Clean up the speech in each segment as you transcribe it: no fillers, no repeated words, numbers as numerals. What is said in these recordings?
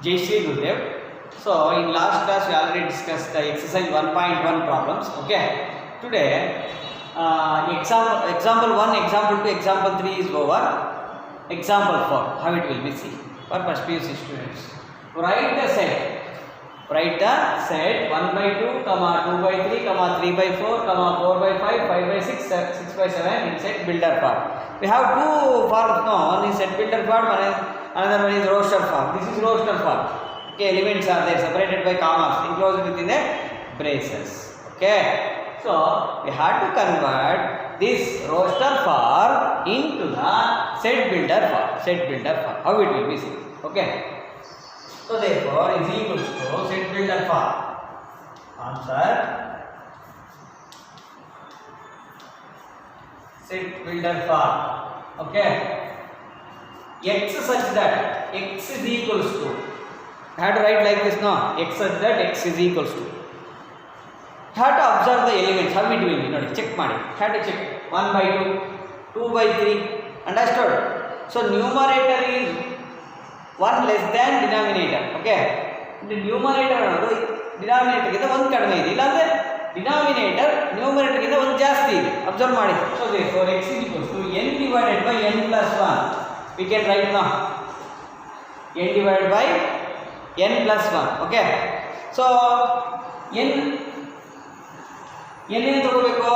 Jai Shri Gurudev. So in last class we already discussed the exercise 1.1 problems. Okay. Today example 1, example 2, example 3 is over. Example 4, how it will be seen for first PUC students. Write the set 1 by 2, 2 by 3, 3 by 4, 4 by 5, 5 by 6, 6 by 7 in set builder form. We have two forms now. One is set builder form, another one is roster form. This is roster form. Okay, elements are there separated by commas, enclosed within the braces. Okay, so we have to convert this roster form into the set builder form. How it will be seen. Okay, so therefore is equals to set builder form. Answer set builder form. Okay, x such that x is equals to, I have to write like this now, x such that x is equals to, have to observe the elements, how it will be, no, check madi, have to check 1 by 2, 2 by 3, understood? So numerator is 1 less than denominator. Okay, the numerator denominator ಗಿಂತ 1 ಕಡಿಮೆ ಇದೆ, ಇಲ್ಲ ಅಂದ್ರೆ denominator numerator ಗಿಂತ 1 ಜಾಸ್ತಿ ಇದೆ, observe ಮಾಡಿ. So therefore x is equals to n divided by n plus 1. We can write now n divided by n plus 1. Okay, so n ಏನು ತಗೋಬೇಕು,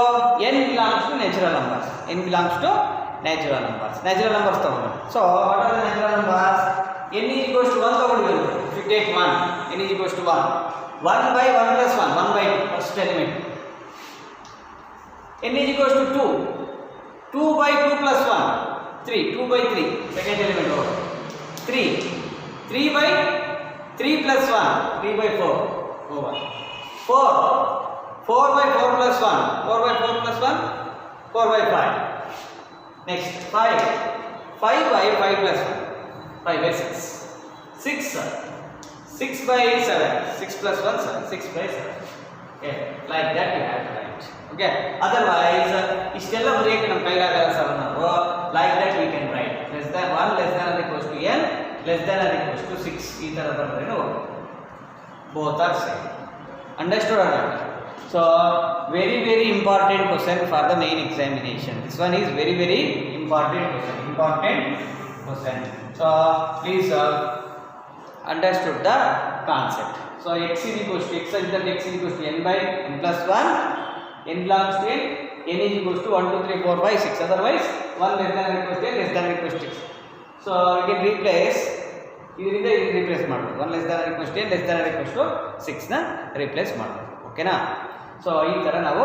n belongs to natural numbers. Natural numbers ತಗೋಬೇಕು. So what are the natural numbers? n is equals to 1 ತಗೊಂಡಿದ್ದೀವಿ. If you take 1, n is equals to 1. 1 by 1 plus 1, 1 by 2, first element. n is equals to 2. 2 by 2 plus 1, 3. 2 by 3, second element over. 3. 3 by 3 plus 1, 3 by 4 over. 4. 4 by 4 plus 1, 4 by 4 plus 1, 4 by 5. Next, 5. 5 by 5 plus 1, 5 by 6. 6 by 7, 6 plus 1, 7, 6 by 7. Okay, like that you have to write. Okay, otherwise, istella break nam kailagala sir ನಾವು, like that we can write less than 1, less than or equals to n, less than or equals to 6. ಈ ತರ ಬರೆದ್ರೆ both are same. Understood or not? So very important question for the main examination. This one is very important question. So please understood the concept. So x is equals to, x is that x is equals to n by n plus 1, n belongs to n is equals to 1 2 3 4 5 6, otherwise 1 less than or equals to n, less than or equals to 6. So we can replace ಇದರಿಂದ ಇದು replace ಮಾಡಬಹುದು. 1 less than or equals to n, less than or equals to 6 ನ replace ಮಾಡಬಹುದು. ಓಕೆನಾ? So ಈ ತರ ನಾವು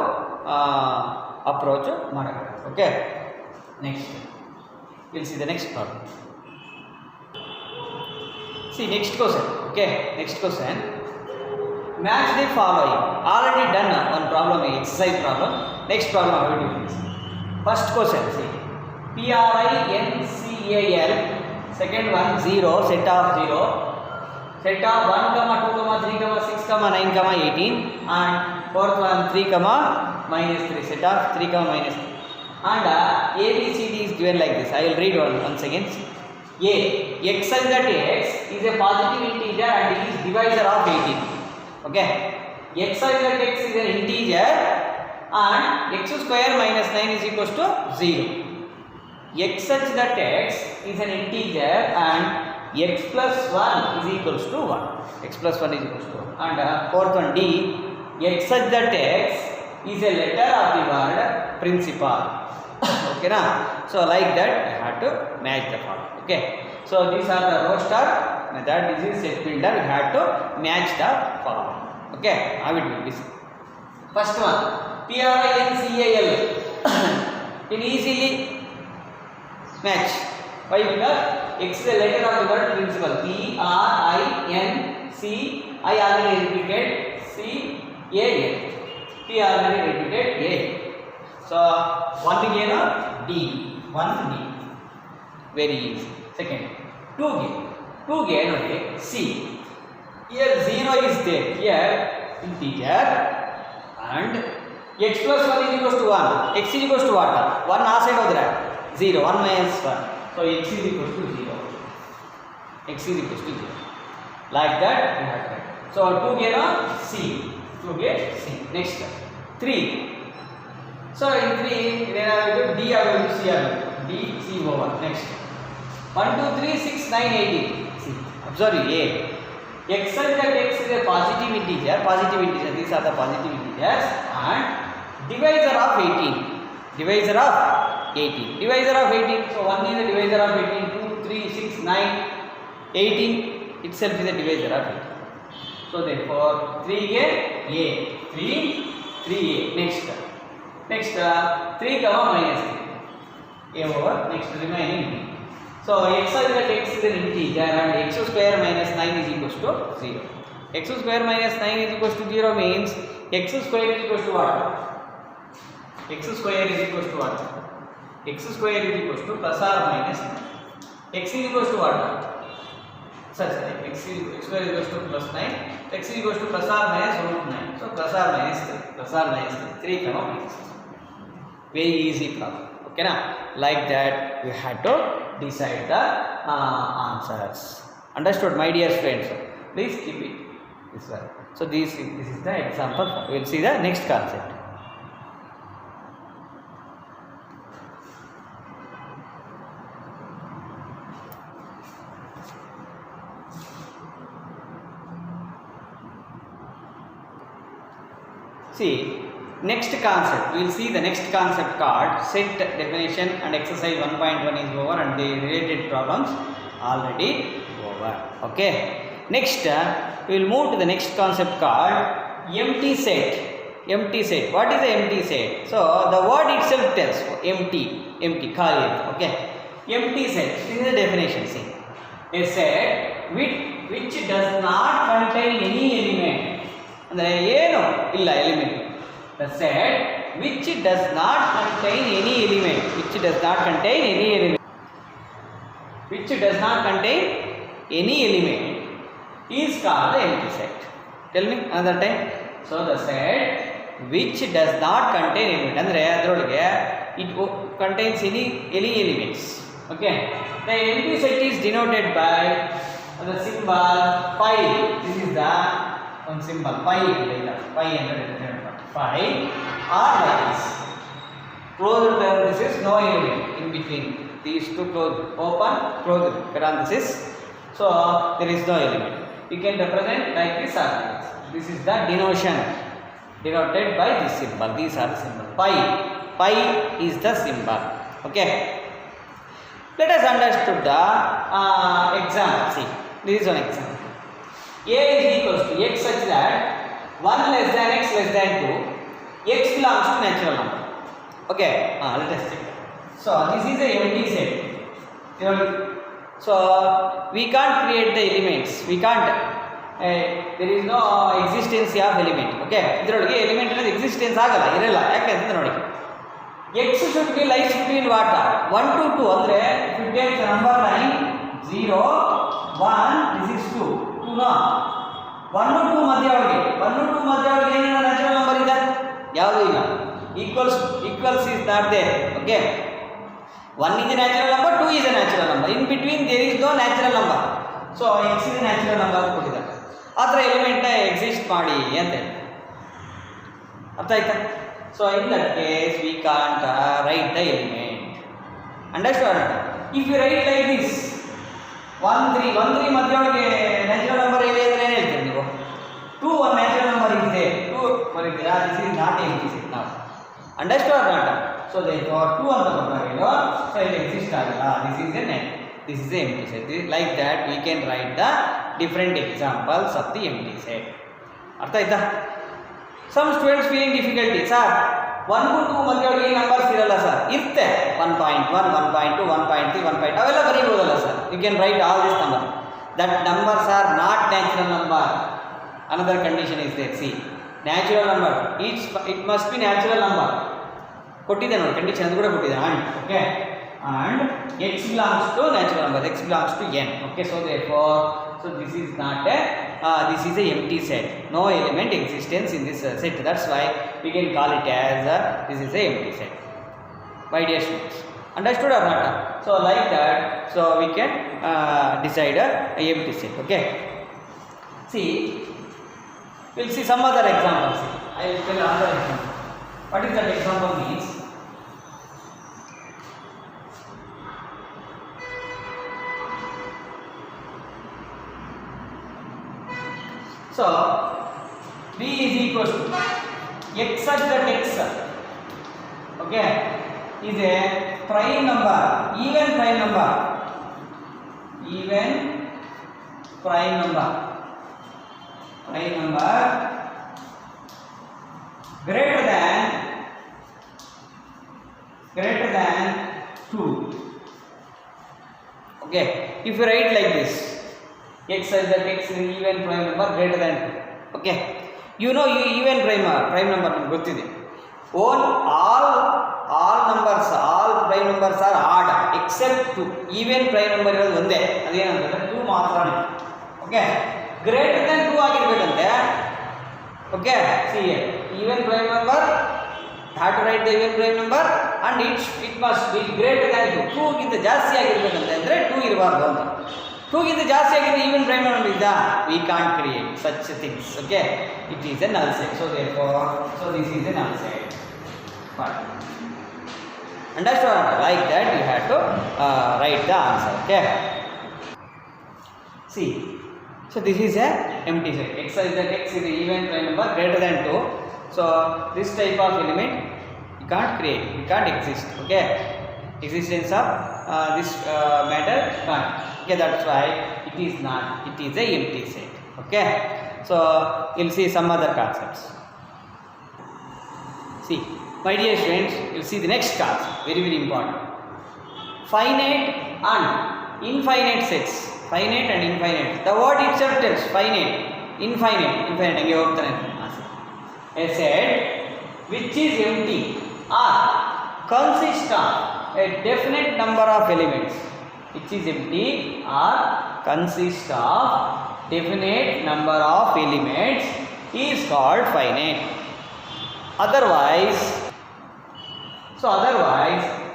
approach ಮಾಡಬೇಕು. Okay, next will see the next problem. See next question. Okay, next question. Match the following. Already done one problem, exercise problem. Next problem how to do this. First question, see. PRINCAL. Second one 0, set of 0. Set of 1, 2, 3, 6, 9, 18. And fourth one 3, -3. Set of 3, -3. And ABCD is given like this. I will read once again. A, x such that x is a positive integer and is divisor of 18. Okay, x such that x is an integer and x square minus 9 is equals to 0. X such that x is an integer and x plus 1 is equals to 1. X plus 1 is equals to 1. And fourth one D, x such that x is a letter of the word principal. Okay na? So like that I have to match the form. Okay, so these are the roster method. This is set builder. We have to match the form. Okay, how it will be. First one PRINCAL. Can easily match. Why? Because x is a letter of the word principal. PRINC. I already repeated CAL. P already repeated A. So one again D. Very easy. Second 2 again okay. C. Here 0 is there. Here integer and x plus 1 is equals to 1. X is equals to what? 1 ಆ side ಹೋದ್ರೆ 0. 1 minus 1. So x is equals to 0. X is equals to 0. Like that we have to write. So 2 get C. 2 get C. Next 3. So in 3 then I will do D, I will do C, I will do D, C over. Next 1, 2, 3, 6, 9, 18. See, observe A. X such that X is a positive integer. Positive integer. These are the positive integers and divisor of 18. Divisor of 18. Divisor of 18. So 1 is the divisor of 18. 2, 3, 6, 9, 18 itself is a divisor of 18. So therefore 3 get A. 3, 3A. Next 3 comma minus 3. A over. Next remaining B. So x such that X is an integer and x square minus 9 is equals to 0. X square minus 9 is equals to 0 means x square is equals to what? X square is equals to what? X square is equals to plus or minus 9. X is equals to what? Such that x square is equals to plus 9. X is equals to plus or minus root 9. So plus or minus 3. Plus or minus 3. 3 comma minus 3. Very easy problem. Okay na? Like that we had to decide the answers. Understood, my dear friends? Please keep it this way. So this is the example. We will see the next concept. See, next concept. We will see the next concept called set definition and exercise 1.1 is over and the related problems already over. Okay. Next, we will move to the next concept called empty set. Empty set. What is the empty set? So, the word itself tells empty. Empty. Khali. Okay. Empty set. This is the definition. See. A set which does not contain any element. ಅಂದರೆ ಏನು ಇಲ್ಲ element. The set which does not contain any element. Which does not contain any element. Which does not contain any element is called the empty set. Tell me another time. So the set which does not contain element ಅಂದರೆ ಅದರೊಳಗೆ it contains any elements. Okay. The empty set is denoted by the symbol pi. This is the one symbol pi and pi or like this. Closed parenthesis, no element in between. These two closed, open, closed parenthesis. So there is no element. You can represent like this or this. This is the denotation denoted by this symbol. These are the symbol. Pi is the symbol. Okay. Let us understand the example. See, this is one example. A is equals to x such that 1 less than x less than 2, x belongs to natural number. Okay, let us check. So this is a empty set. So we can't create the elements. We can't. There is no existence of element. Okay, ಇದರೊಳಗೆ element ಅನ್ನೋದು existence ಆಗಲ್ಲ, ಇರಲ್ಲ. ಯಾಕೆ ಅಂತ ನೋಡಿ. X should be lies between what? 1 to 2 ಅಂದರೆ if you take the number line 0, 1, this is 2. 2 no. 1 to 2 ಮಧ್ಯ ಒಳಗೆ 1 to 2 ಮಧ್ಯ ಒಳಗೆ ಏನಿಲ್ಲ ನ್ಯಾಚುರಲ್ ನಂಬರ್ ಇದೆ, ಯಾವುದೂ ಇಲ್ಲ. Equals is not there. Okay, 1 is a natural number, 2 is a natural number. In between there is no natural number. So x is a natural number ಕೊಟ್ಟಿದ್ದಾರೆ. ಆ ಥರ ಎಲಿಮೆಂಟ್ನ ಎಕ್ಸಿಸ್ಟ್ ಮಾಡಿ ಅಂತ ಹೇಳಿ ಅರ್ಥ ಆಯ್ತಾ? So in that case we can't write the element. Understood? If you write like this 1 3 ಮಧ್ಯ ಒಳಗೆ ನ್ಯಾಚುರಲ್ ನಂಬರ್ ಇದೆ ಅಂದರೆ ಏನು ಹೇಳ್ತೀರಿ ನೀವು? 2 1 ನ್ಯಾಚುರಲ್ ನಂಬರ್ ಇದೆ, 2 ಬರೀತೀರಾ? This is not empty set ನಾವು. Understood or not? So therefore 2 ಅಂತ ಬಂದಾಗಲೋ ಸೊ ಇದು ಎಕ್ಸಿಸ್ಟ್ ಆಗಲ್ಲ. This is the empty set. Like that we can write the different examples of the empty set. ಅರ್ಥ ಆಯ್ತಾ? Some students feeling difficulty, sir 1 to 2 ಮಧ್ಯ ಒಳಗೆ numbers ಇರಲ್ಲ sir. ಇರುತ್ತೆ 1.1 1.2 1.3 1. ಅವೆಲ್ಲ ಬರೀಬೋದಲ್ಲ sir. You can write all this number. That numbers are not natural number. Another condition is there. See, natural number, it must be natural number. ಕೊಟ್ಟಿದೆ ನೋಡಿ condition, ಅದು ಕೂಡ ಕೊಟ್ಟಿದೆ. And okay, and x belongs to natural number, x belongs to n. Okay, so therefore this is not a this is a empty set. No element existence in this set. That's why we can call it as this is a empty set. My dear students, understood or not? So like that, so we can decide a empty set. Okay. See, we'll see some other examples. I will tell another example. What is that example means? So, b is equals to x such that x, okay, is a prime number, even prime number, greater than 2. Okay, if you write like this, x such that x is an even prime number greater than 2. Okay, you know you even prime number ಗೊತ್ತಿದೆ. all numbers, all prime numbers are odd except 2. even prime number ಇರೋದು ಒಂದೇ, ಅದೇನಂತಂದ್ರೆ 2 ಮಾತ್ರನೇ. Okay, greater than 2 ಆಗಿರಬೇಕಂತೆ. Okay, see even prime number, have to write the even prime number and it must be greater than 2. 2 ಗಿಂತ ಜಾಸ್ತಿ ಆಗಿರಬೇಕಂತ ಅಂದ್ರೆ 2 ಇರಬಾರ್ದು ಅಂತ. 2 ಗಿಂತ ಜಾಸ್ತಿ ಆಗಿದ್ರೆ even prime number ಇದ್ದ, we can't create such things. Okay, it is a null set. So therefore, this is a null set. Fine. Understand? Like that you have to write the answer. Okay. See, so this is a empty set. X is that x is the even prime number greater than 2. So this type of element you can't create, it can't exist. Okay, existence of this matter can't. Okay, that's why it is not, it is a empty set. Okay, so you'll see some other concepts. See, my dear students, you'll see the next concept, very very important. Finite and infinite sets. Finite and infinite, the word itself tells finite, infinite. Hage hogtane a set which is empty or consists of a definite number of elements, which is empty or consists of definite number of elements, is called finite. Otherwise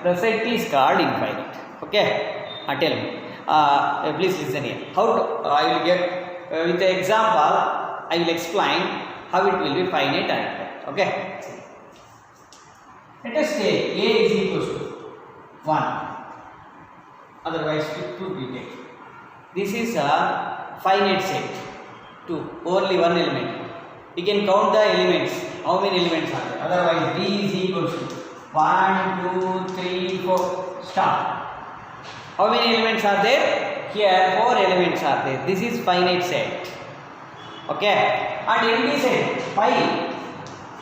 the set is called infinite. Okay, tell me, please listen here. How to, I will get with the example, I will explain how it will be finite and infinite. Okay, let us say a is equals to 1, otherwise 2 we take. This is a finite set. 2, only one element. We can count the elements. How many elements are there? Otherwise b is equals to 1, 2, 3, 4. Stop. How many elements are there? Here 4 elements are there. This is finite set. Okay, and empty set, 5.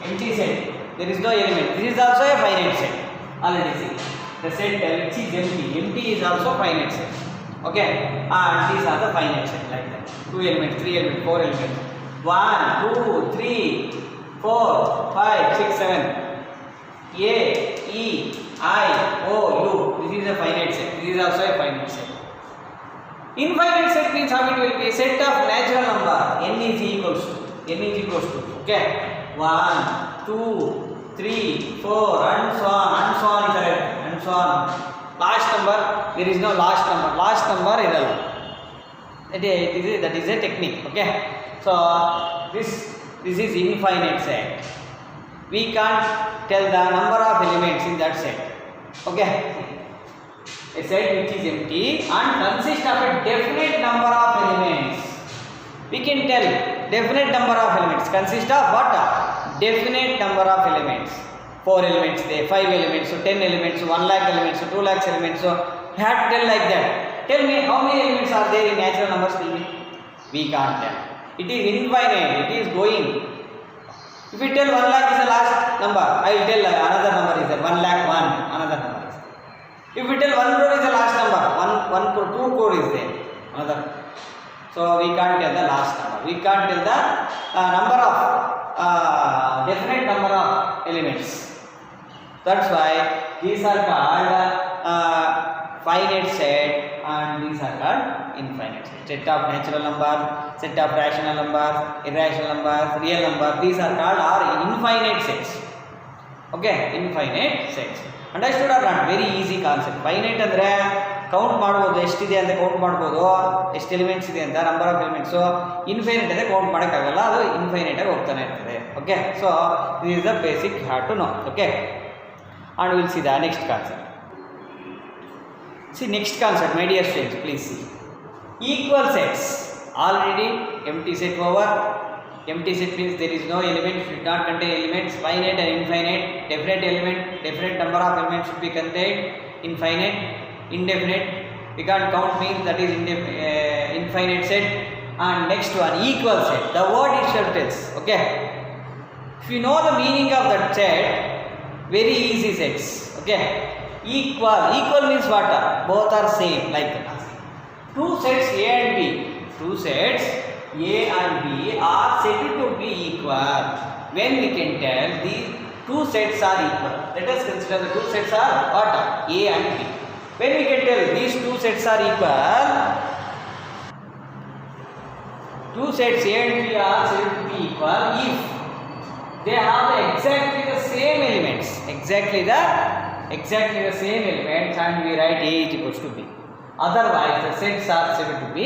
Empty set, there is no element. This is also a finite set. Already see the set which is empty is also finite set. Okay, and these are the finite set like that. 2 elements, 3 elements, 4 elements. 1, 2, 3, 4, 5, 6, 7. A, E, I, O, U. This is a finite set. This is also a finite set. Infinite set means how it will be? A set of natural number. N is equals to. Okay, 1, 2, 3, 4, and so on, correct, and so on. Last number, there is no last number. Last number irrelevant. That is a technique. Okay, so this is infinite set. We can't tell the number of elements in that set. Okay, a set which is empty and consists of a definite number of elements. We can tell definite number of elements consist of what? Definite number of elements. 4 elements there, 5 elements, so 10 elements, so 1 lakh elements, so 2 lakhs elements. So you have to tell like that. Tell me how many elements are there in natural numbers? Tell me. We can't tell. It is infinite. It is going. If you tell 1 lakh is the last number, I will tell another number is there. 1 lakh 1, another number is there. If we tell 1 crore is the last number, 1 crore, 2 crore is there, another. So we can't tell the last number. We can't tell the number of definite number of elements. That's why these are called finite set and these are called infinite set. Set of natural numbers, set of rational numbers, irrational numbers, real numbers. These are called infinite sets. Okay, infinite sets. Understood or not? Very easy concept. Finite andre count ಮಾಡ್ಬೋದು, ಎಷ್ಟಿದೆ ಅಂತ count ಮಾಡ್ಬೋದು, ಎಷ್ಟು elements ಇದೆ ಅಂತ, number of elements. Infinite ಅಂದರೆ count ಮಾಡೋಕ್ಕಾಗಲ್ಲ, ಅದು ಇನ್ಫೈನೈಟಾಗಿ ಹೋಗ್ತಾನೆ ಇರ್ತದೆ. Okay, so this is the basic have to know. Okay, and we will see the next concept. See next concept, my dear friends, please see. Equal sets. Already empty set over. Empty set means there is no element, should not contain elements. Finite and infinite. Definite element, definite number of elements should be contained. Infinite, indefinite. We can't count means that is infinite set. And next one, equal set. The word itself tells. Okay. If you know the meaning of that set, very easy sets. Okay, equal means what? Both are same, like two sets A and B. Two sets A and B are said to be equal when we can tell these two sets are equal. Let us consider the two sets are what? A and B. When we can tell these two sets are equal, two sets A and B are said to be equal if they have exactly the same elements, exactly the same elements, and we write A is equals to B. Otherwise, the sets are said to be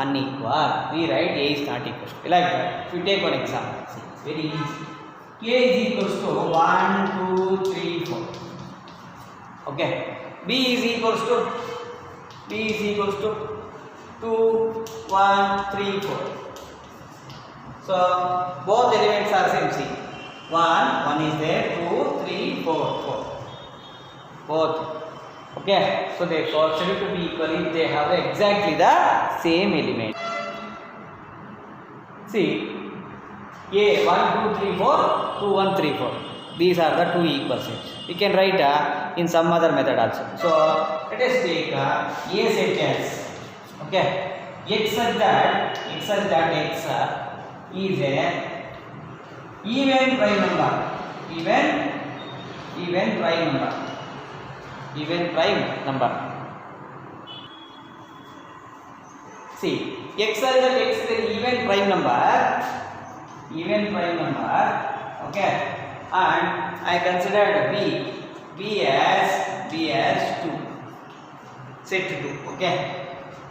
unequal. We write A is not equals to B. Like that. If we take one example, see, it's very easy. A is equals to 1, 2, 3, 4. Okay. B is equals to 2, 1, 3, 4. So both elements are same. See. 1 is there, 2, 3, 4, both. Okay, so therefore said to be equal if they have exactly the same element. See, A 1, 2, 3, 4, 2, 1, 3, 4. These are the two equal sets. We can write in some other method also. So let us take A set as, okay, x such that x is a even prime number. See, x is an even prime number. Okay, and I considered b as 2, set 2. Okay,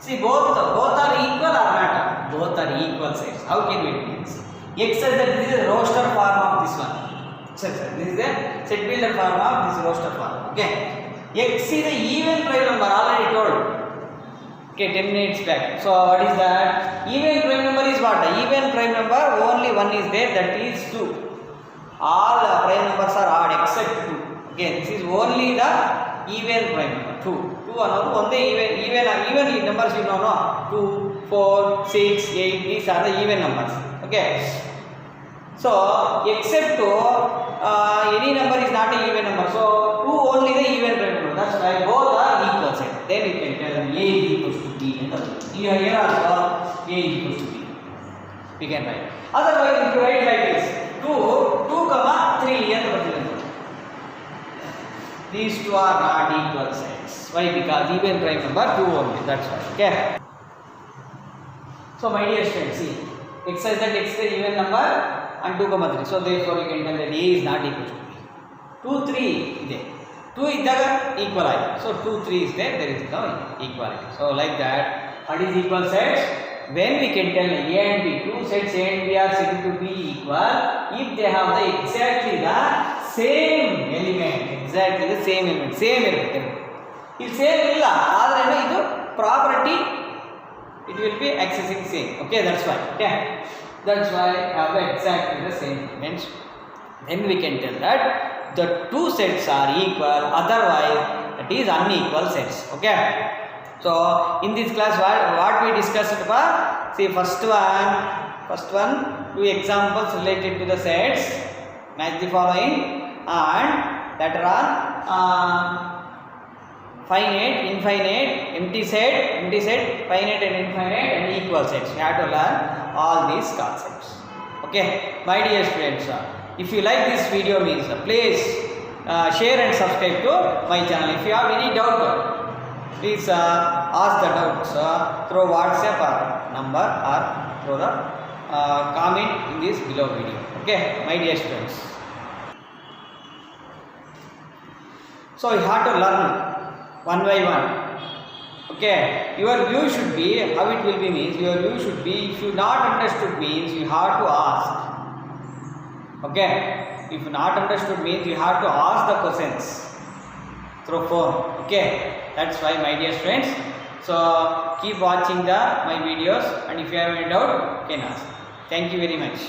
see both are equal or not? Both are equal sets. How can we do this? X says that this is a roster form of this one. This is the set builder form of this roster form. Okay. X is the even prime number, already told. Okay, 10 minutes back. So what is that? Even prime number is what? Even prime number, only one is there, that is 2. All prime numbers are odd except 2. Okay, this is only the even prime number. 2 another only even numbers you know, no? 2, 4, 6, 8, these are the even numbers. Okay. So except any number is not an even number. So 2 only the even prime number. That's why both are equal set. Then you can tell them A is equals to B. Here also A is equals to B. We can write. Otherwise, if you write like this, 2, 3. These two are not equal sets. Why? Because even prime number 2 only. That's why. Okay. So my dear students, see, x is that x is the even number and 2, 3. So therefore you can tell that A is not equal to B. 2, 3 is there. 2 is there equality. So 2, 3 is there. There is no equality. So like that, what is equal sets? When we can tell A and B, two sets A and B are said to be equal if they have exactly the same element. Exactly the same element. Same element. If same illa, ಆದರೆ ಇದು property. It will be accessing same. Okay, that's why. Okay, that's why I have exactly the same elements. Then we can tell that the two sets are equal. Otherwise, it is unequal sets. Okay. So in this class, what we discussed about? See, first one, two examples related to the sets. Match the following, and later on. Finite, infinite, empty set, finite and infinite and equal sets. You have to learn all these concepts. Okay, my dear students, if you like this video means please share and subscribe to my channel. If you have any doubt, please ask the doubts through WhatsApp or number or through the comment in this below video. Okay, my dear students. So you have to learn one by one. Okay, your view should be, how it will be means, your view should be, if you not understood means you have to ask. Okay, if not understood means you have to ask the questions through phone. Okay, that's why my dear friends. So keep watching my videos, and if you have any doubt, you can ask. Thank you very much.